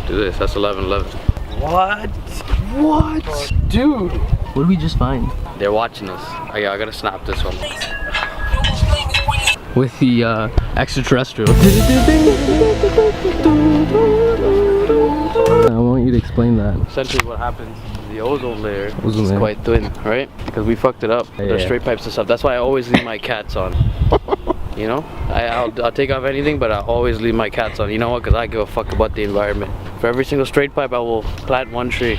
Do this, that's 11-11. What? What? Dude, what did we just find? They're watching us. I gotta snap this one. With the extraterrestrial. I want you to explain that. Essentially what happens, the ozone layer Ozone is layer. quite thin, right? Because we fucked it up. Yeah. There's straight pipes and stuff. That's why I always leave my cats on. You know? I'll take off anything, but I always leave my cats on. You know what? Because I give a fuck about the environment. For every single straight pipe, I will plant one tree.